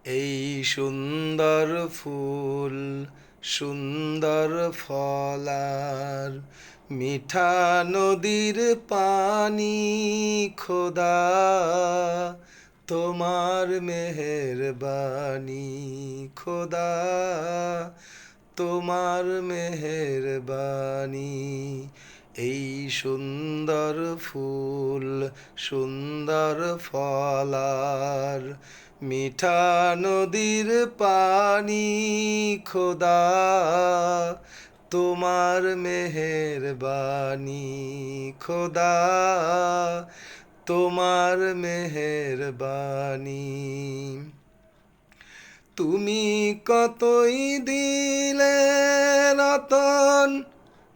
এই সুন্দর ফুল সুন্দর ফলার মিঠা নদীর পানি খোদা তোমার মেহেরবানি খোদা তোমার মেহেরবানি এই সুন্দর ফুল সুন্দর ফলার মিঠা নদীর পানি খোদা তোমার মেহেরবানি খোদা তোমার মেহেরবানি তুমি কতই দিলে রতন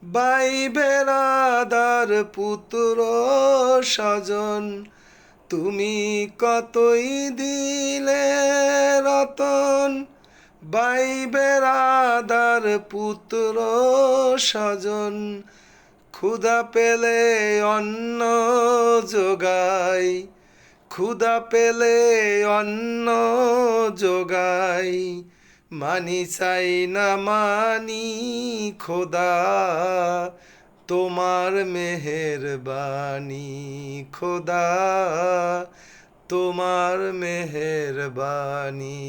বাই বেড়াদার পুত্র স্বজন তুমি কতই দিলে রতন বাই বেড়াদার পুত্র স্বজন ক্ষুধা পেলে অন্ন যোগাই ক্ষুধা পেলে অন্ন যোগাই মানি চাই না মানি খোদা তোমার মেহেরবানি খোদা তোমার মেহেরবানি।